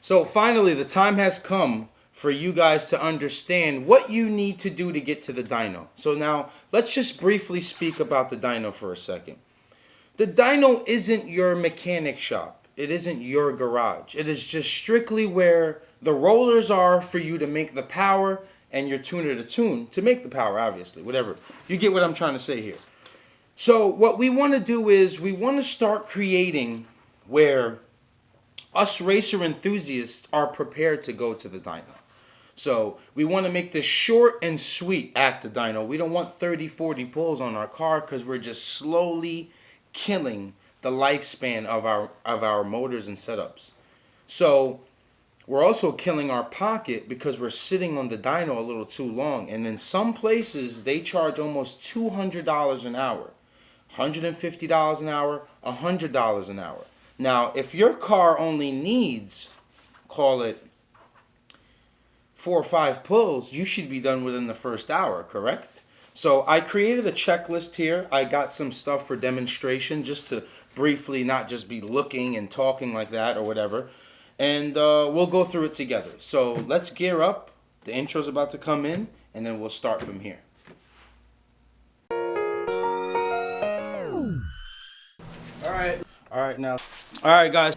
So finally, the time has come for you guys to understand what you need to do to get to the dyno. So now let's just briefly speak about the dyno for a second. The dyno isn't your mechanic shop. It isn't your garage. It is just strictly where the rollers are for you to make the power and your tuner to tune to make the power, obviously, whatever. You get what I'm trying to say here. So what we want to do is we want to start creating where us racer enthusiasts are prepared to go to the dyno. So we want to make this short and sweet at the dyno. We don't want 30, 40 pulls on our car because we're just slowly killing the lifespan of our motors and setups. So we're also killing our pocket because we're sitting on the dyno a little too long. And in some places, they charge almost $200 an hour, $150 an hour, $100 an hour. Now, if your car only needs, call it 4 or 5 pulls, you should be done within the first hour, correct? So I created a checklist here. I got some stuff for demonstration just to briefly not just be looking and talking like that or whatever. And we'll go through it together. So let's gear up. The intro's about to come in, and then we'll start from here. All right, now. All right, guys.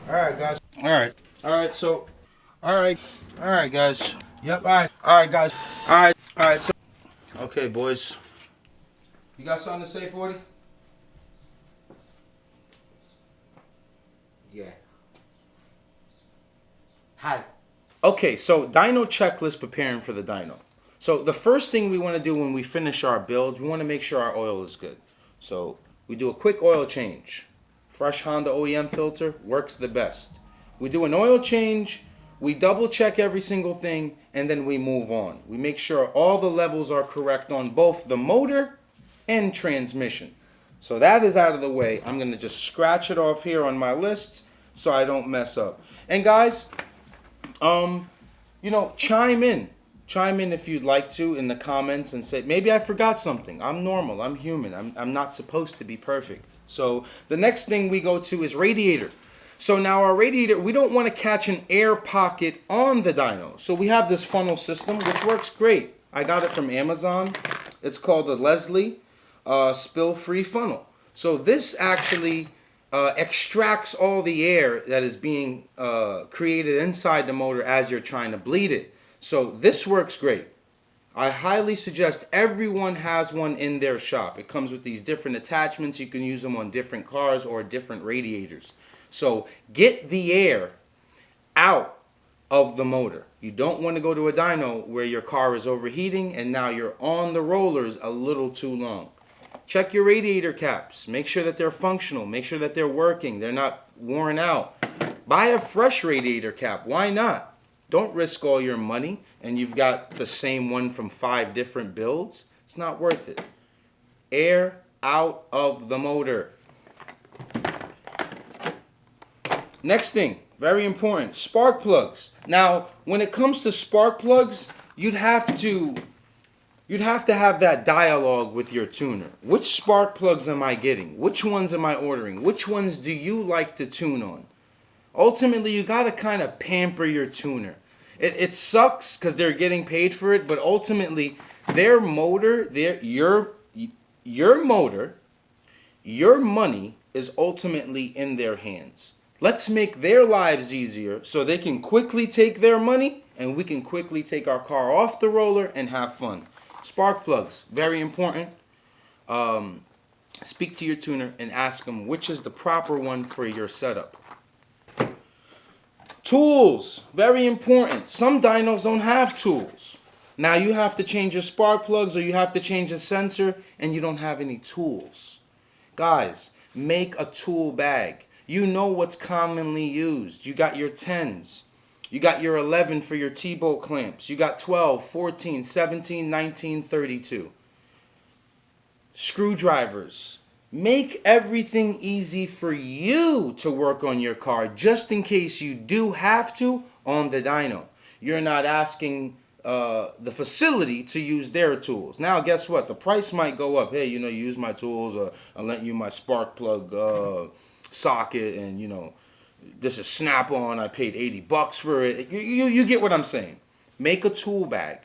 All right, guys. All right. All right, so. All right. All right, guys. Yep, all right. All right, guys. All right. All right, so. Okay, boys. You got something to say, 40? Yeah. Hi. Okay, so dyno checklist preparing for the dyno. So the first thing we want to do when we finish our builds, we want to make sure our oil is good. So we do a quick oil change. Fresh Honda OEM filter works the best. We do an oil change, we double check every single thing, and then we move on. We make sure all the levels are correct on both the motor and transmission. So that is out of the way. I'm going to just scratch it off here on my list so I don't mess up. And guys, chime in. Chime in if you'd like to in the comments and say, maybe I forgot something. I'm normal. I'm human. I'm not supposed to be perfect. So the next thing we go to is radiator. So now our radiator, we don't want to catch an air pocket on the dyno. So we have this funnel system, which works great. I got it from Amazon. It's called the Leslie spill-free funnel. So this actually extracts all the air that is being created inside the motor as you're trying to bleed it. So this works great. I highly suggest everyone has one in their shop. It comes with these different attachments. You can use them on different cars or different radiators. So get the air out of the motor. You don't want to go to a dyno where your car is overheating and now you're on the rollers a little too long. Check your radiator caps. Make sure that they're functional. Make sure that they're working. They're not worn out. Buy a fresh radiator cap. Why not? Don't risk all your money and you've got the same one from 5 different builds. It's not worth it. Air out of the motor. Next thing, very important, spark plugs. Now, when it comes to spark plugs, you'd have to have that dialogue with your tuner. Which spark plugs am I getting? Which ones am I ordering? Which ones do you like to tune on? Ultimately, you got to kind of pamper your tuner. It sucks because they're getting paid for it, but ultimately, their motor, your motor, your money is ultimately in their hands. Let's make their lives easier so they can quickly take their money and we can quickly take our car off the roller and have fun. Spark plugs, very important. Speak to your tuner and ask them which is the proper one for your setup. Tools, very important. Some dynos don't have tools. Now you have to change your spark plugs or you have to change a sensor and you don't have any tools. Guys, make a tool bag. You know what's commonly used. You got your 10s. You got your 11 for your T-bolt clamps. You got 12, 14, 17, 19, 32. Screwdrivers. Make everything easy for you to work on your car just in case you do have to on the dyno. You're not asking the facility to use their tools. Now, guess what? The price might go up. Hey, use my tools or I'll lend you my spark plug socket and, this is Snap-on, I paid 80 bucks for it. You get what I'm saying. Make a tool bag.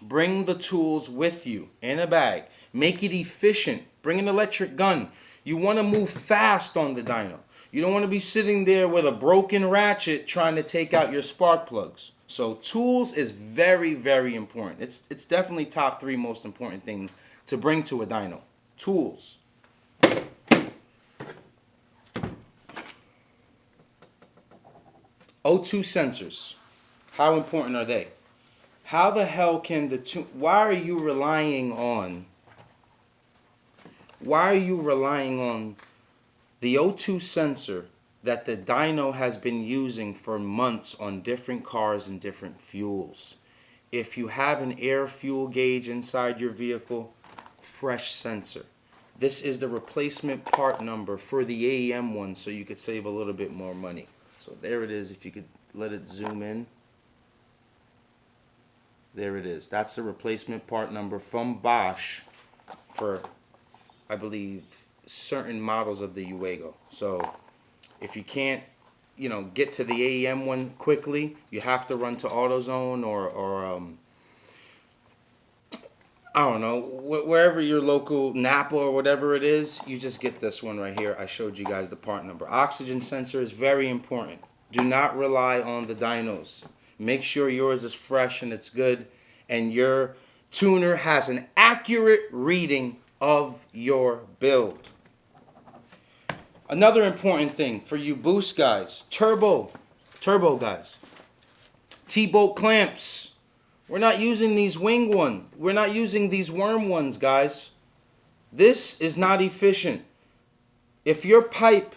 Bring the tools with you in a bag. Make it efficient. Bring an electric gun. You want to move fast on the dyno. You don't want to be sitting there with a broken ratchet trying to take out your spark plugs. So tools is very, very important. It's definitely top 3 most important things to bring to a dyno. Tools. O2 sensors. How important are they? How the hell can why are you relying on the O2 sensor that the dyno has been using for months on different cars and different fuels? If you have an air fuel gauge inside your vehicle, fresh sensor. This is the replacement part number for the AEM one, so you could save a little bit more money. So there it is, if you could let it zoom in. There it is. That's the replacement part number from Bosch for, I believe, certain models of the Uego. So if you can't, get to the AEM one quickly, you have to run to AutoZone or I don't know, wherever your local Napa or whatever it is, you just get this one right here. I showed you guys the part number. Oxygen sensor is very important. Do not rely on the dynos. Make sure yours is fresh and it's good, and your tuner has an accurate reading of your build. Another important thing for you boost guys, turbo guys, T-bolt clamps. We're not using these wing one. We're not using these worm ones, guys. This is not efficient. If your pipe,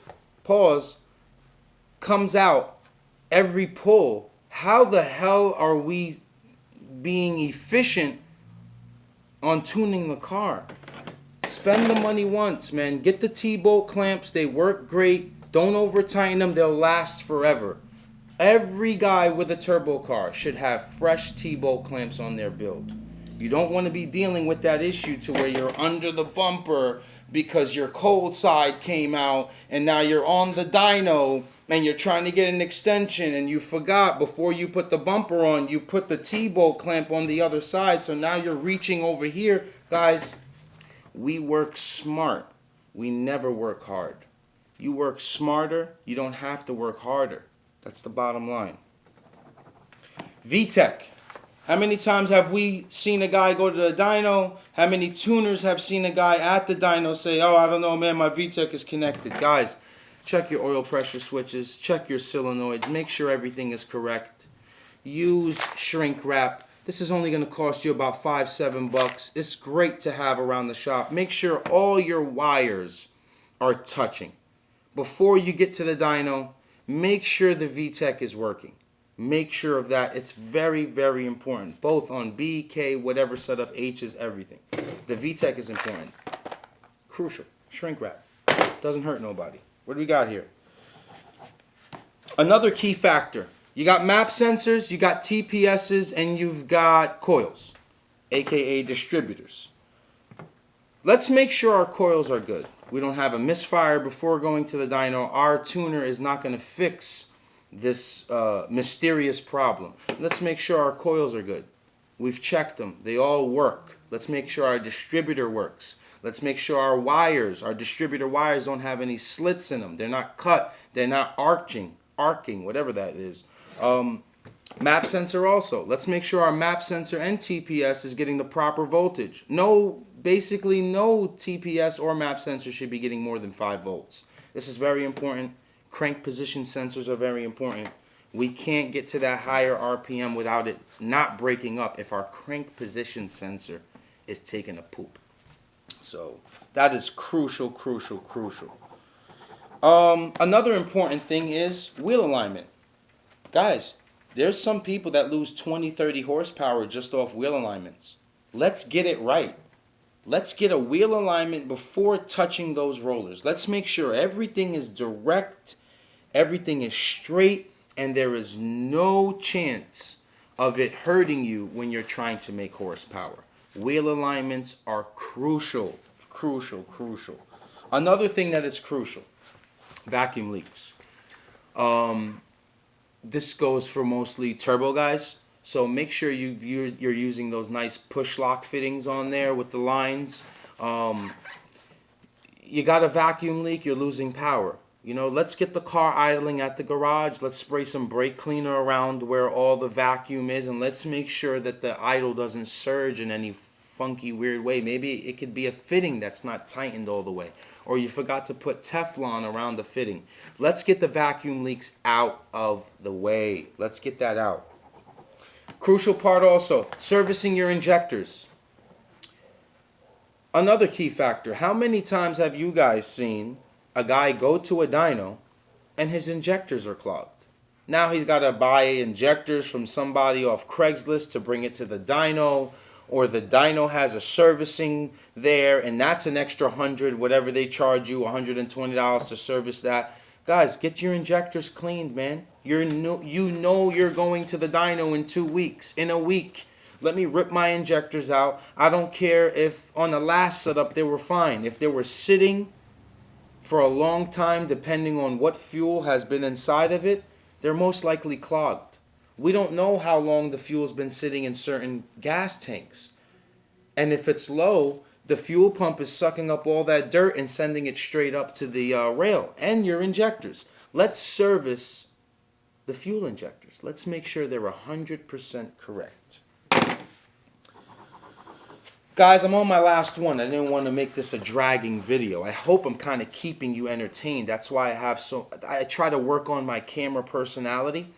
comes out every pull, how the hell are we being efficient on tuning the car? Spend the money once, man. Get the T-bolt clamps. They work great. Don't over tighten them. They'll last forever. Every guy with a turbo car should have fresh T-bolt clamps on their build. You don't want to be dealing with that issue to where you're under the bumper because your cold side came out and now you're on the dyno and you're trying to get an extension and you forgot before you put the bumper on, you put the T-bolt clamp on the other side, so now you're reaching over here. Guys, we work smart. We never work hard. You work smarter, you don't have to work harder. That's the bottom line. VTEC. How many times have we seen a guy go to the dyno? How many tuners have seen a guy at the dyno say, oh, I don't know, man, my VTEC is connected? Guys, check your oil pressure switches. Check your solenoids. Make sure everything is correct. Use shrink wrap. This is only going to cost you about $5-7. It's great to have around the shop. Make sure all your wires are touching. Before you get to the dyno, make sure the VTEC is working. Make sure of that. It's very, very important. Both on B, K, whatever setup, H is everything. The VTEC is important. Crucial. Shrink wrap. Doesn't hurt nobody. What do we got here? Another key factor. You got map sensors, you got TPSs, and you've got coils, aka distributors. Let's make sure our coils are good. We don't have a misfire before going to the dyno. Our tuner is not going to fix this mysterious problem. Let's make sure our coils are good. We've checked them. They all work. Let's make sure our distributor works. Let's make sure our wires, our distributor wires, don't have any slits in them. They're not cut. They're not arcing, whatever that is. Map sensor also. Let's make sure our map sensor and TPS is getting the proper voltage. Basically no TPS or map sensor should be getting more than 5 volts. This is very important. Crank position sensors are very important. We can't get to that higher RPM without it not breaking up if our crank position sensor is taking a poop. So that is crucial, crucial, crucial. Another important thing is wheel alignment. Guys, there's some people that lose 20, 30 horsepower just off wheel alignments. Let's get it right. Let's get a wheel alignment before touching those rollers. Let's make sure everything is direct, everything is straight, and there is no chance of it hurting you when you're trying to make horsepower. Wheel alignments are crucial, crucial, crucial. Another thing that is crucial, vacuum leaks. This goes for mostly turbo guys. So make sure you're using those nice push lock fittings on there with the lines. You got a vacuum leak, you're losing power. You know, let's get the car idling at the garage. Let's spray some brake cleaner around where all the vacuum is, and let's make sure that the idle doesn't surge in any funky, weird way. Maybe it could be a fitting that's not tightened all the way, or you forgot to put Teflon around the fitting. Let's get the vacuum leaks out of the way. Let's get that out. Crucial part also, servicing your injectors. Another key factor, how many times have you guys seen a guy go to a dyno and his injectors are clogged? Now he's got to buy injectors from somebody off Craigslist to bring it to the dyno, or the dyno has a servicing there and that's an extra 100, whatever they charge you, $120 to service that. Guys, get your injectors cleaned, man. You know you're going to the dyno in 2 weeks, in a week. Let me rip my injectors out. I don't care if on the last setup they were fine. If they were sitting for a long time, depending on what fuel has been inside of it, they're most likely clogged. We don't know how long the fuel's been sitting in certain gas tanks. And if it's low, the fuel pump is sucking up all that dirt and sending it straight up to the rail and your injectors. Let's service the fuel injectors. Let's make sure they're 100% correct. Guys, I'm on my last one. I didn't want to make this a dragging video. I hope I'm kind of keeping you entertained. That's why I try to work on my camera personality.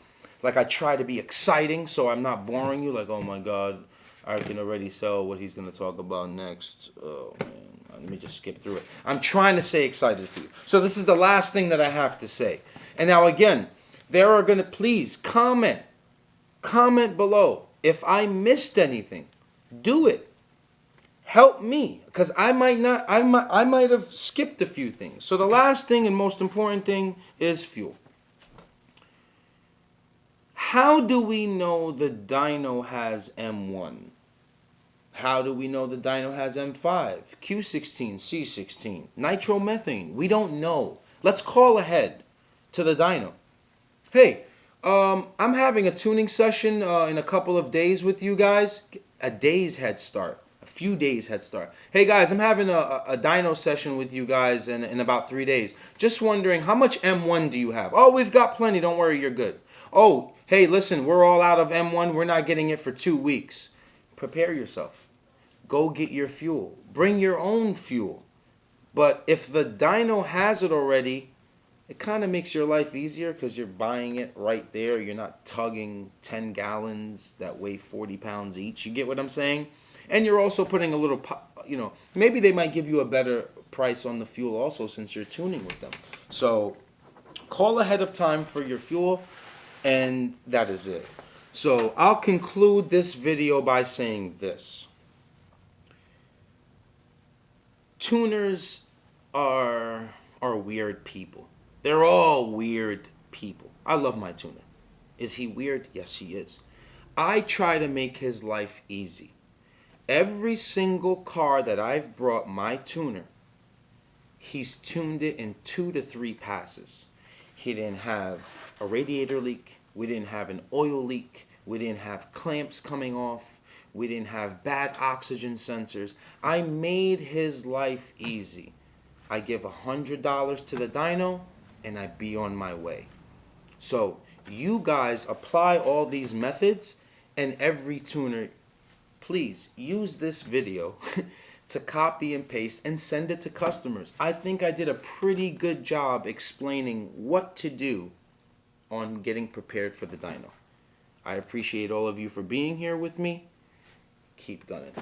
Like, I try to be exciting so I'm not boring you. Like, oh my God, I can already tell what he's going to talk about next. Oh man, let me just skip through it. I'm trying to stay excited for you. So this is the last thing that I have to say. And now again, please comment below. If I missed anything, do it. Help me, because I might have skipped a few things. So the last thing and most important thing is fuel. How do we know the dyno has M1? How do we know the dyno has M5, Q16, C16, nitromethane? We don't know. Let's call ahead to the dyno. Hey, I'm having a tuning session in a couple of days with you guys. A day's head start. A few days head start. Hey guys, I'm having a dyno session with you guys in about 3 days. Just wondering, how much M1 do you have? Oh, we've got plenty. Don't worry, you're good. Oh, hey, listen, we're all out of M1. We're not getting it for 2 weeks. Prepare yourself. Go get your fuel. Bring your own fuel. But if the dyno has it already, it kind of makes your life easier because you're buying it right there. You're not tugging 10 gallons that weigh 40 pounds each. You get what I'm saying? And you're also putting a little, maybe they might give you a better price on the fuel also since you're tuning with them. So call ahead of time for your fuel, and that is it. So I'll conclude this video by saying this. Tuners are weird people. They're all weird people. I love my tuner. Is he weird? Yes, he is. I try to make his life easy. Every single car that I've brought my tuner, he's tuned it in 2 to 3 passes. He didn't have a radiator leak. We didn't have an oil leak. We didn't have clamps coming off. We didn't have bad oxygen sensors. I made his life easy. I give $100 to the dyno and I be on my way. So you guys apply all these methods, and every tuner, please use this video to copy and paste and send it to customers. I think I did a pretty good job explaining what to do on getting prepared for the dyno. I appreciate all of you for being here with me. Keep gunning.